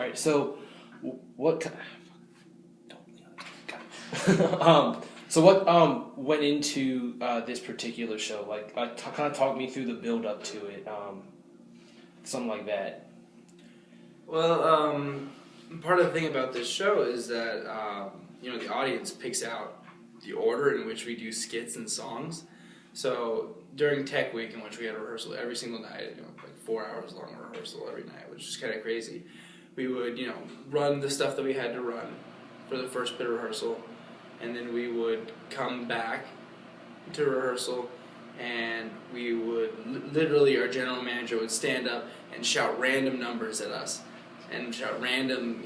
right. So, what? So what went into this particular show? Like, kind of talk me through the build up to it, something like that. Well, part of the thing about this show is that the audience picks out the order in which we do skits and songs. So during Tech Week, in which we had a rehearsal every single night, like 4 hours long rehearsal every night, which is kind of crazy. We would, run the stuff that we had to run for the first bit of rehearsal, and then we would come back to rehearsal, and we would literally, our general manager would stand up and shout random numbers at us, and shout random,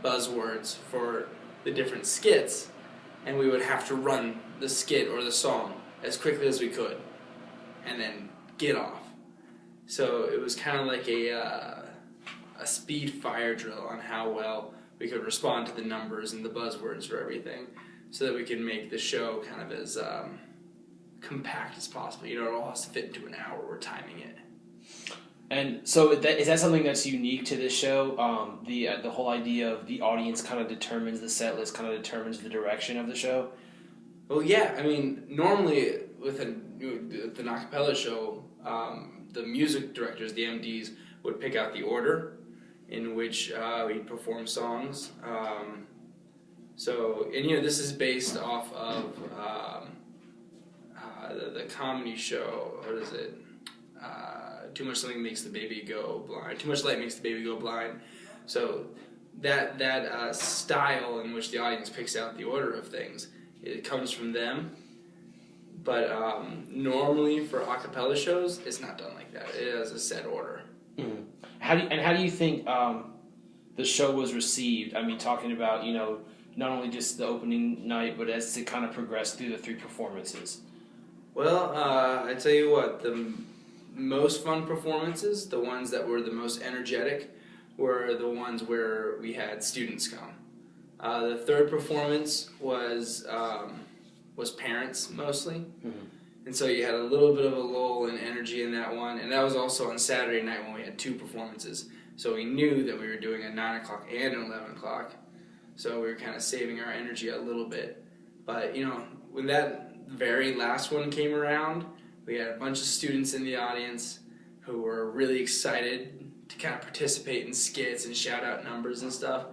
buzzwords for the different skits, and we would have to run the skit or the song as quickly as we could, and then get off. So it was kind of like a speed fire drill on how well we could respond to the numbers and the buzzwords for everything, so that we could make the show kind of as compact as possible. It all has to fit into an hour. We're timing it. And so is that something that's unique to this show? The whole idea of the audience kind of determines the set list, kind of determines the direction of the show? Well, yeah. I mean, normally with an acapella show, the music directors, the MDs, would pick out the order in which we'd perform songs. This is based off of the comedy show. What is it? Too much something makes the baby go blind. Too much light makes the baby go blind. So that style in which the audience picks out the order of things, it comes from them. But normally for a cappella shows, it's not done like that. It has a set order. Mm-hmm. How do you think the show was received? I mean, talking about not only just the opening night, but as it kind of progressed through the 3 performances. Well, I tell you what, the most fun performances, the ones that were the most energetic, were the ones where we had students come. The third performance was parents mostly, mm-hmm. And so you had a little bit of a lull in energy in that one, and that was also on Saturday night when we had 2 performances. So we knew that we were doing a 9 o'clock and an 11 o'clock, so we were kind of saving our energy a little bit. But when that very last one came around, we had a bunch of students in the audience who were really excited to kind of participate in skits and shout out numbers and stuff.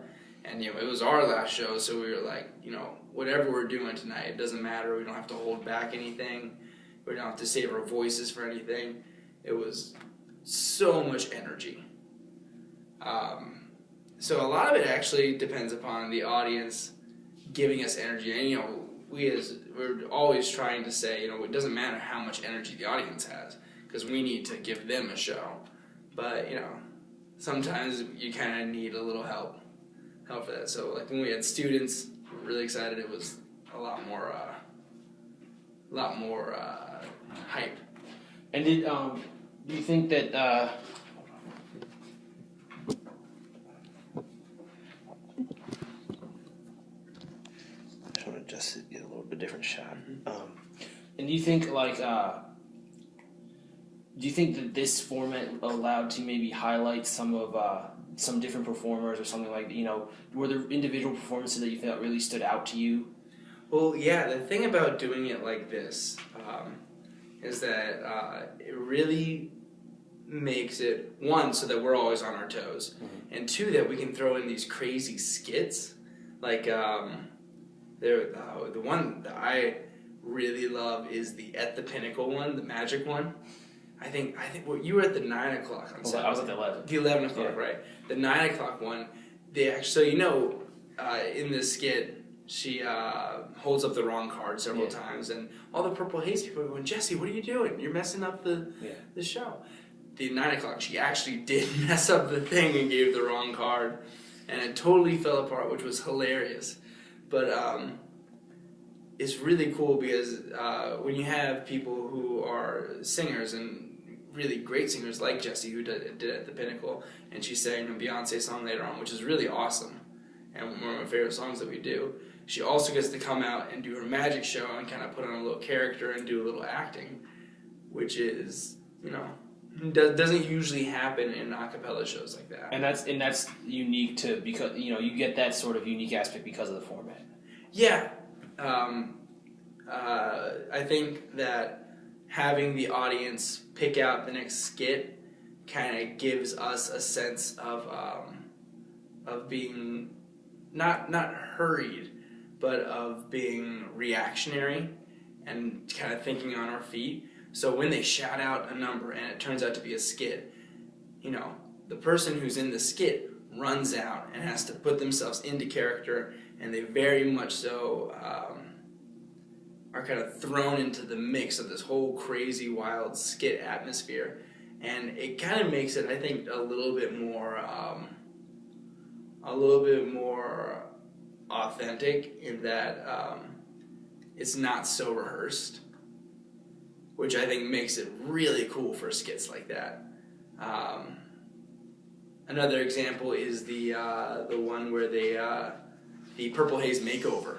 And it was our last show, so we were like, whatever we're doing tonight, it doesn't matter. We don't have to hold back anything. We don't have to save our voices for anything. It was so much energy. So a lot of it actually depends upon the audience giving us energy. And we're always trying to say, it doesn't matter how much energy the audience has, because we need to give them a show. But sometimes you kind of need a little help for that. So like when we had students, we were really excited. It was a lot more hype. And do you think that? I just want to adjust it, get a little bit different shot. Mm-hmm. And do you think do you think that this format allowed to maybe highlight some different performers or something like were there individual performances that you felt really stood out to you? Well, yeah, the thing about doing it like this is that it really makes it, one, so that we're always on our toes, mm-hmm. and 2, that we can throw in these crazy skits. Like, the one that I really love is the At the Pinnacle one, the magic one. I think you were at the 9 o'clock on Saturday. I was at the 11. The 11 o'clock, yeah. Right. The 9 o'clock one, they actually, in this skit, she holds up the wrong card several times, and all the Purple Haze people are going, Jesse, what are you doing? You're messing up the show. The 9 o'clock, she actually did mess up the thing and gave the wrong card, and it totally fell apart, which was hilarious. But it's really cool because when you have people who are singers and really great singers like Jessie, who did it at the Pinnacle, and she sang a Beyonce song later on, which is really awesome, and one of my favorite songs that we do. She also gets to come out and do her magic show and kind of put on a little character and do a little acting, which is, doesn't usually happen in a cappella shows like that. And that's unique to, because you get that sort of unique aspect because of the format. Yeah, I think that having the audience pick out the next skit kind of gives us a sense of being not hurried, but of being reactionary and kind of thinking on our feet. So when they shout out a number and it turns out to be a skit, the person who's in the skit runs out and has to put themselves into character, and they very much so are kind of thrown into the mix of this whole crazy, wild skit atmosphere. And it kind of makes it, I think, a little bit more authentic in that it's not so rehearsed, which I think makes it really cool for skits like that. Another example is the one where the Purple Haze makeover,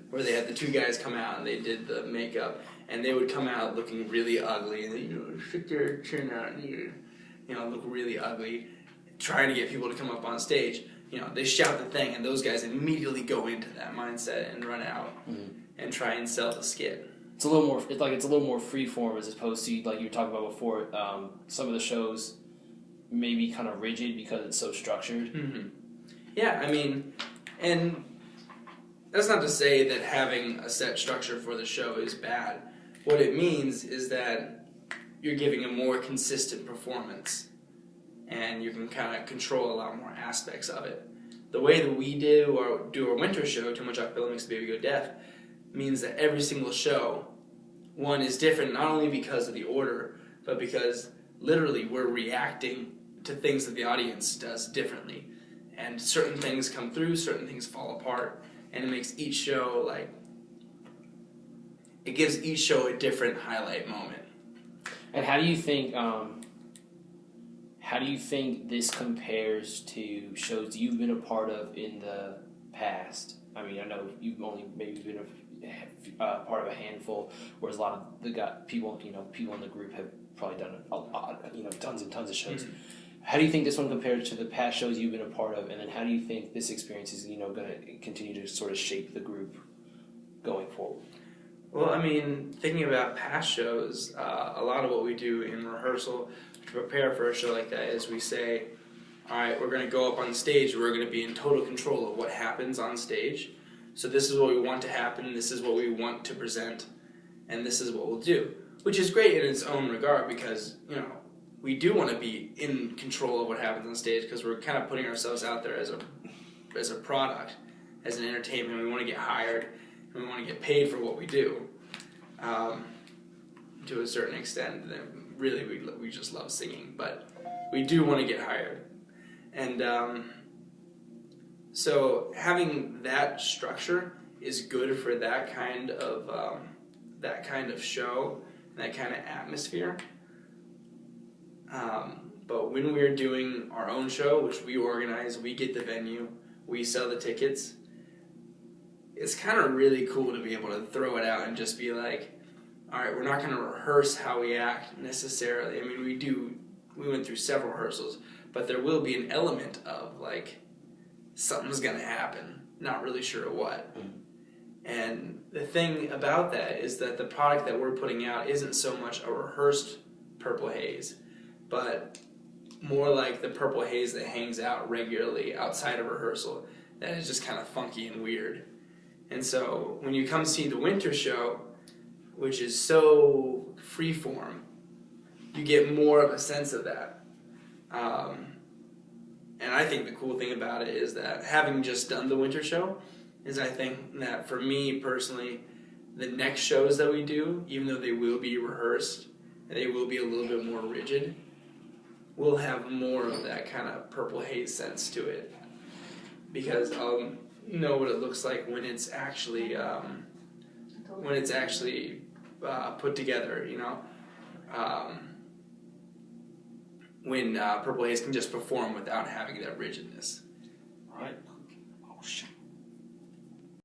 where they had the two guys come out and they did the makeup, and they would come out looking really ugly, and they stick their chin out and look really ugly, trying to get people to come up on stage. They shout the thing, and those guys immediately go into that mindset and run out and try and sell the skit. It's a little more free form as opposed to, like you were talking about before. Some of the shows may be kind of rigid because it's so structured. Mm-hmm. Yeah, I mean, and that's not to say that having a set structure for the show is bad. What it means is that you're giving a more consistent performance, and you can kind of control a lot more aspects of it. The way that we do our winter show, Too Much Acapella Makes the Baby Go Deaf, means that every single show, one, is different not only because of the order, but because literally we're reacting to things that the audience does differently. And certain things come through, certain things fall apart, and it makes each show, it gives each show a different highlight moment. And how do you think this compares to shows you've been a part of in the past? I mean, I know you've only maybe been part of a handful, whereas a lot of the people in the group have probably done a lot, tons and tons of shows. Mm-hmm. How do you think this one compares to the past shows you've been a part of, and then how do you think this experience is, going to continue to sort of shape the group going forward? Well, I mean, thinking about past shows, a lot of what we do in rehearsal to prepare for a show like that is we say, all right, we're going to go up on stage, we're going to be in total control of what happens on stage. So this is what we want to happen, this is what we want to present, and this is what we'll do. Which is great in its own regard because, we do want to be in control of what happens on stage because we're kind of putting ourselves out there as a product, as an entertainment. We want to get hired, and we want to get paid for what we do, to a certain extent. Really, we just love singing, but we do want to get hired. And so having that structure is good for that kind of show, that kind of atmosphere. But when we're doing our own show, which we organize, we get the venue, we sell the tickets, it's kind of really cool to be able to throw it out and just be like, all right, we're not going to rehearse how we act necessarily. I mean, we went through several rehearsals, but there will be an element of something's going to happen, not really sure what. And the thing about that is that the product that we're putting out isn't so much a rehearsed Purple Haze, but more like the Purple Haze that hangs out regularly outside of rehearsal, that is just kind of funky and weird. And so when you come see the winter show, which is so freeform, you get more of a sense of that. And I think the cool thing about it is that having just done the winter show, is I think that for me personally, the next shows that we do, even though they will be rehearsed, and they will be a little bit more rigid, will have more of that kind of Purple Haze sense to it. Because I'll know what it looks like when it's actually put together, when Purple Haze can just perform without having that rigidness. Right. Oh shit.